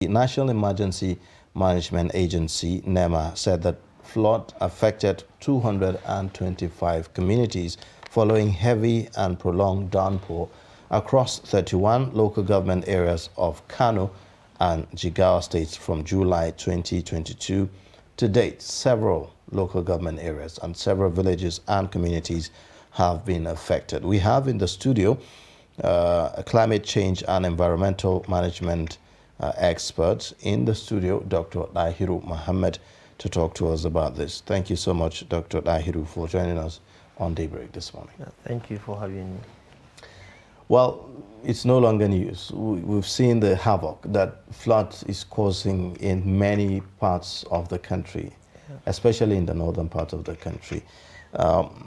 The National Emergency Management Agency, NEMA, said that flood affected 225 communities following heavy and prolonged downpour across 31 local government areas of Kano and Jigawa states from July 2022 to date. Several local government areas and several villages and communities have been affected. We have in the studio a climate change and environmental management expert in the studio, Dr. Dahiru Mohammed, to talk to us about this. Thank you so much, Dr. Dahiru, for joining us on Daybreak this morning. Thank you for having me. Well, it's no longer news. We've seen the havoc that flood is causing in many parts of the country, especially in the northern part of the country.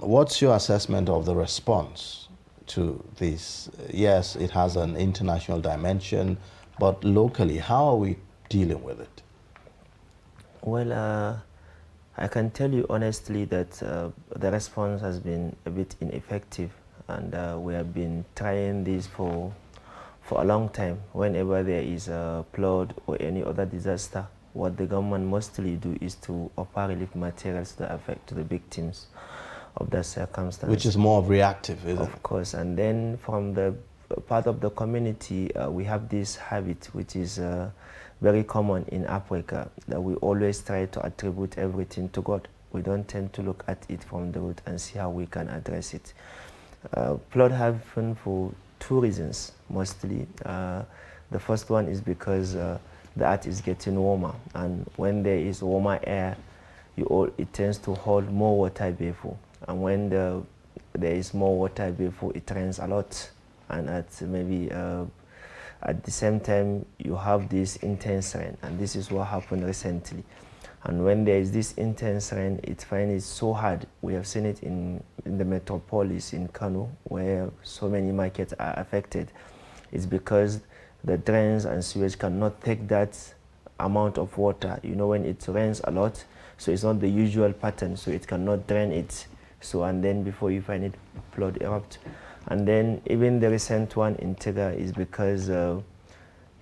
What's your assessment of the response to this? Yes, it has an international dimension, but locally, how are we dealing with it? Well, I can tell you honestly that the response has been a bit ineffective, and we have been trying this for a long time. Whenever there is a flood or any other disaster, what the government mostly do is to offer relief materials to the victims of the circumstance. Which is more reactive, isn't it? Of course, and then from the part of the community, we have this habit which is very common in Africa, that we always try to attribute everything to God. We don't tend to look at it from the root and see how we can address it. Flood happen for two reasons mostly. The first one is because the earth is getting warmer, and when there is warmer air, it tends to hold more water vapor, and when there is more water vapor, it rains a lot, and at the same time you have this intense rain, and this is what happened recently. And when there is this intense rain, it finds it so hard. We have seen it in the metropolis in Kano, where so many markets are affected. It's because the drains and sewage cannot take that amount of water. You know, when it rains a lot, so it's not the usual pattern, so it cannot drain it. So, and then before you find it, flood erupt. And then even the recent one in Tega is because, you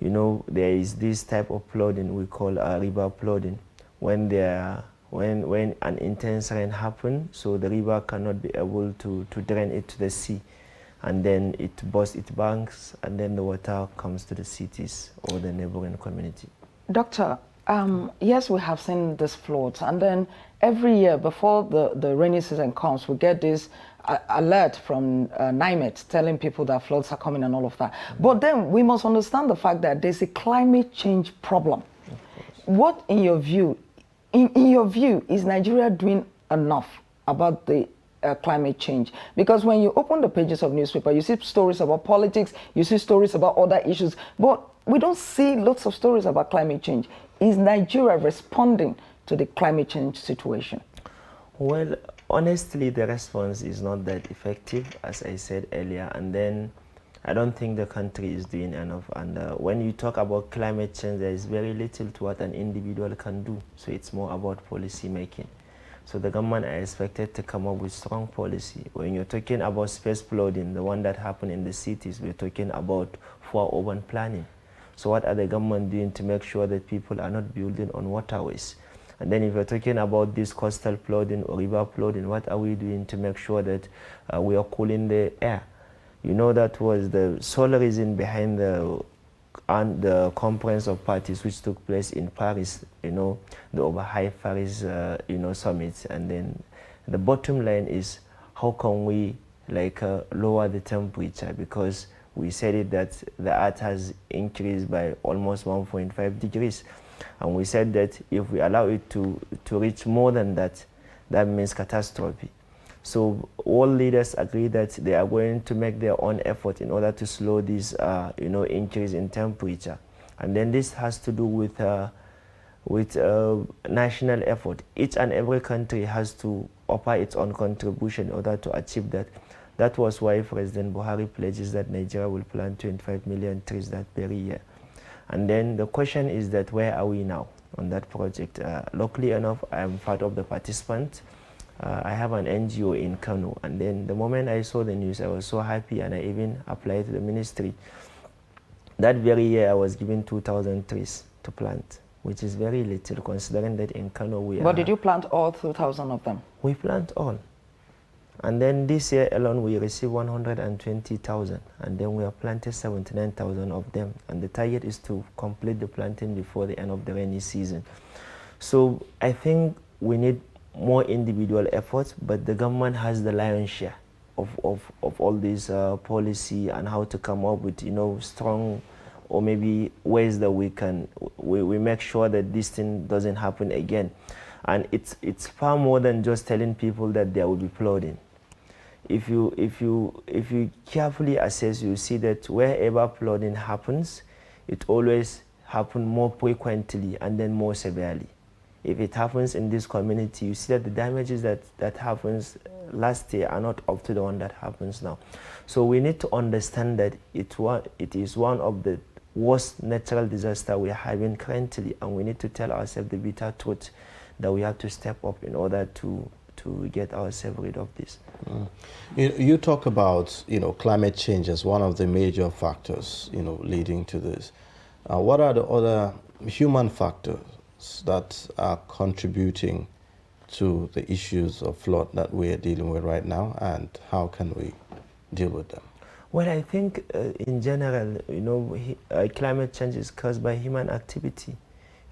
know, there is this type of flooding we call river flooding. When an intense rain happens, so the river cannot be able to drain it to the sea, and then it bursts its banks, and then the water comes to the cities or the neighboring community. Doctor, yes, we have seen these floods, and then every year before the rainy season comes, we get this alert from NIMET telling people that floods are coming and all of that. But then we must understand the fact that there's a climate change problem. What, in your view, is Nigeria doing enough about the climate change? Because when you open the pages of newspaper, you see stories about politics, you see stories about other issues, but we don't see lots of stories about climate change. Is Nigeria responding to the climate change situation? Well, honestly, the response is not that effective, as I said earlier, and then I don't think the country is doing enough. And when you talk about climate change, there is very little to what an individual can do. So it's more about policy making. So the government are expected to come up with strong policy. When you're talking about space flooding, the one that happened in the cities, we're talking about for urban planning. So what are the government doing to make sure that people are not building on waterways? And then if you're talking about this coastal flooding or river flooding, what are we doing to make sure that we are cooling the air? You know, that was the sole reason behind the conference of parties which took place in Paris, you know, the Overhigh Paris, summit. And then the bottom line is, how can we lower the temperature? Because we said it that the earth has increased by almost 1.5 degrees. And we said that if we allow it to reach more than that, that means catastrophe. So all leaders agree that they are going to make their own effort in order to slow this, increase in temperature. And then this has to do with national effort. Each and every country has to offer its own contribution in order to achieve that. That was why President Buhari pledges that Nigeria will plant 25 million trees that very year. And then the question is that where are we now on that project? Luckily enough, I am part of the participants. I have an NGO in Kano, and then the moment I saw the news, I was so happy, and I even applied to the ministry. That very year, I was given 2,000 trees to plant, which is very little considering that in Kano we But did you plant all 2,000 of them? We plant all. And then this year alone we received 120,000, and then we have planted 79,000 of them. And the target is to complete the planting before the end of the rainy season. So I think we need more individual efforts, but the government has the lion's share of all this policy and how to come up with, you know, strong or maybe ways that we can we make sure that this thing doesn't happen again. And it's far more than just telling people that there will be flooding. If you carefully assess, you see that wherever flooding happens, it always happens more frequently and then more severely. If it happens in this community, you see that the damages that happens last year are not up to the one that happens now. So we need to understand that it is one of the worst natural disaster we are having currently, and we need to tell ourselves the bitter truth that we have to step up in order to get ourselves rid of this. You talk about, you know, climate change as one of the major factors, you know, leading to this. What are the other human factors that are contributing to the issues of flood that we are dealing with right now, and how can we deal with them? Well, I think in general, you know, climate change is caused by human activity.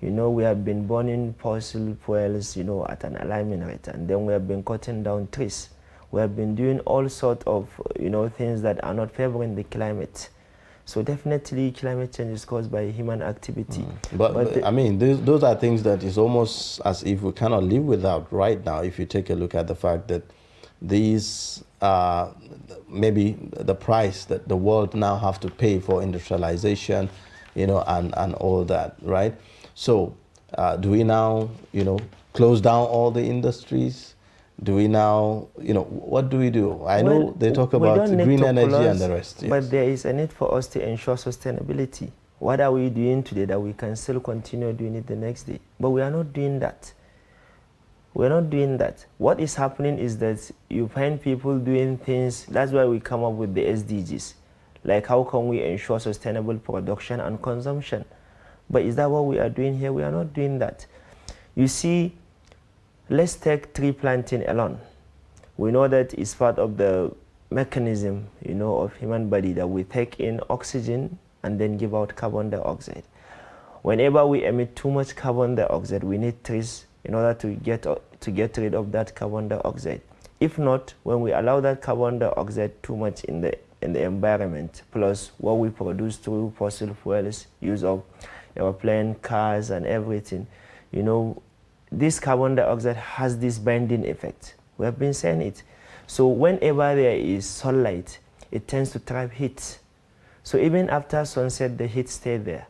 You know, we have been burning fossil fuels, you know, at an alarming rate, and then we have been cutting down trees. We have been doing all sorts of, you know, things that are not favoring the climate. So definitely climate change is caused by human activity. But I mean, those are things that is almost as if we cannot live without right now, if you take a look at the fact that these are maybe the price that the world now have to pay for industrialization, you know, and all that, right? So do we now, you know, close down all the industries? Do we now, you know, what do we do? I know they talk about green energy and the rest. Yes. But there is a need for us to ensure sustainability. What are we doing today that we can still continue doing it the next day? But we are not doing that. We're not doing that. What is happening is that you find people doing things. That's why we come up with the SDGs. Like, how can we ensure sustainable production and consumption? But is that what we are doing here? We are not doing that. You see, let's take tree planting alone. We know that it's part of the mechanism, you know, of human body that we take in oxygen and then give out carbon dioxide. Whenever we emit too much carbon dioxide, we need trees in order to get rid of that carbon dioxide. If not, when we allow that carbon dioxide too much in the environment, plus what we produce through fossil fuels, use of airplane, cars, and everything, you know, this carbon dioxide has this binding effect. We have been saying it. So whenever there is sunlight, it tends to trap heat. So even after sunset, the heat stays there.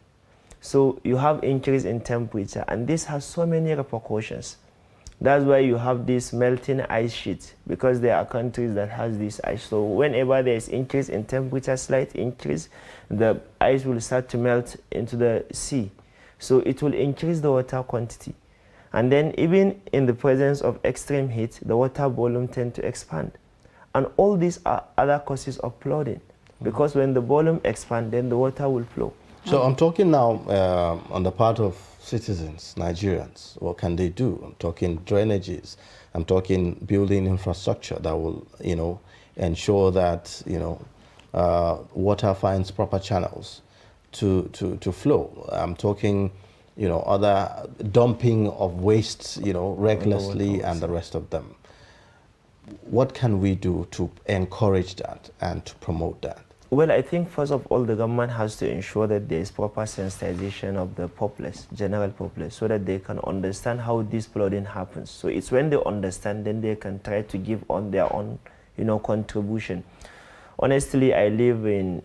So you have increase in temperature, and this has so many repercussions. That's why you have this melting ice sheet, because there are countries that has this ice. So whenever there is increase in temperature, slight increase, the ice will start to melt into the sea. So it will increase the water quantity. And then even in the presence of extreme heat, the water volume tend to expand. And all these are other causes of flooding, because when the volume expands, then the water will flow. So I'm talking now on the part of citizens, Nigerians. What can they do? I'm talking drainages. I'm talking building infrastructure that will, you know, ensure that, you know, water finds proper channels to flow. I'm talking, you know, other dumping of waste, you know, recklessly and the rest of them. What can we do to encourage that and to promote that? Well, I think first of all, the government has to ensure that there is proper sensitization of the populace, general populace, so that they can understand how this flooding happens. So it's when they understand, then they can try to give on their own, you know, contribution. Honestly, I live in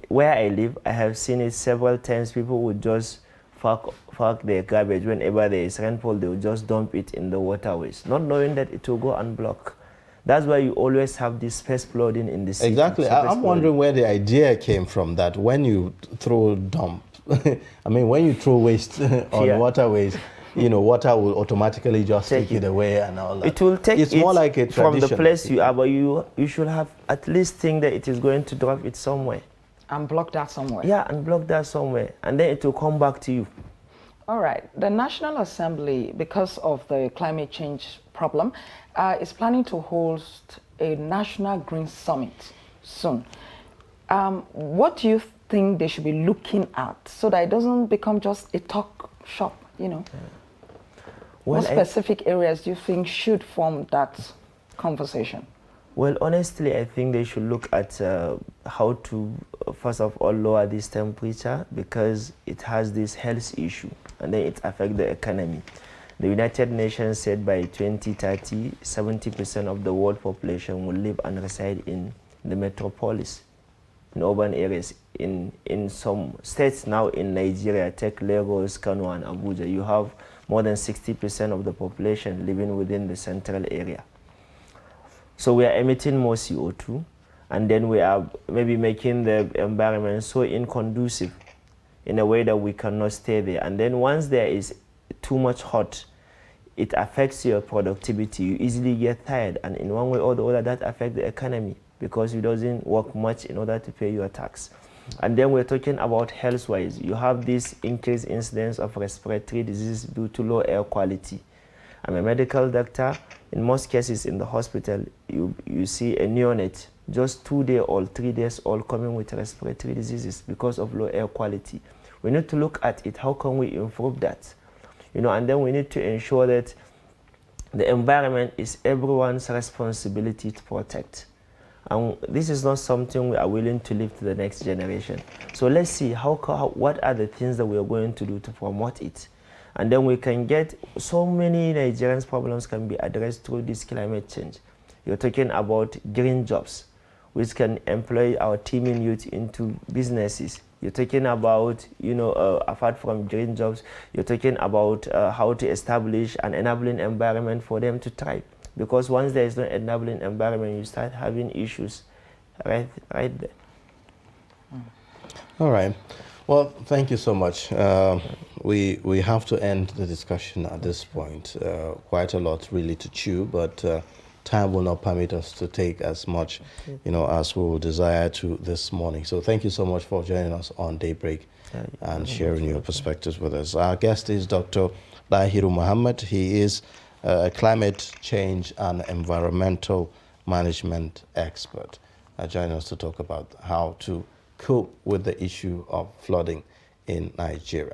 where I live, I have seen it several times. People would just fuck their garbage. Whenever there is rainfall, they will just dump it in the waterways, not knowing that it will go unblocked. That's why you always have this space flooding in the city. Exactly. I'm wondering where the idea came from that when you throw dump, I mean, when you throw waste on waterways, you know, water will automatically just take it away and all that. It will take it's more like a tradition from the place you are, but you should have at least think that it is going to drop it somewhere. And block that somewhere. Yeah, and block that somewhere, and then it will come back to you. All right. The National Assembly, because of the climate change problem, is planning to host a National Green Summit soon. What do you think they should be looking at so that it doesn't become just a talk shop, you know? Well, what specific areas do you think should form that conversation? Well, honestly, I think they should look at how to, first of all, lower this temperature, because it has this health issue, and then it affects the economy. The United Nations said by 2030, 70% of the world population will live and reside in the metropolis, in urban areas. In some states now in Nigeria, take Lagos, Kano, and Abuja, you have more than 60% of the population living within the central area. So we are emitting more CO2, and then we are maybe making the environment so inconducive in a way that we cannot stay there. And then once there is too much hot, it affects your productivity. You easily get tired, and in one way or the other, that affects the economy, because you doesn't work much in order to pay your tax. And then we're talking about health-wise. You have this increased incidence of respiratory diseases due to low air quality. I'm a medical doctor. In most cases in the hospital, you see a neonate, just 2 days old, 3 days old, coming with respiratory diseases because of low air quality. We need to look at it. How can we improve that? You know, and then we need to ensure that the environment is everyone's responsibility to protect. And this is not something we are willing to leave to the next generation. So let's see what are the things that we are going to do to promote it. And then we can get so many Nigerians' problems can be addressed through this climate change. You're talking about green jobs, which can employ our teeming youth into businesses. You're talking about, you know, apart from green jobs, you're talking about how to establish an enabling environment for them to thrive. Because once there is no enabling environment, you start having issues right there. All right. Well, thank you so much. We have to end the discussion at this point. Quite a lot really to chew, but time will not permit us to take as much, you know, as we would desire to this morning. So thank you so much for joining us on Daybreak and sharing your perspectives with us. Our guest is Dr. Dahiru Muhammad. He is a climate change and environmental management expert. Joining us to talk about how to cope with the issue of flooding in Nigeria.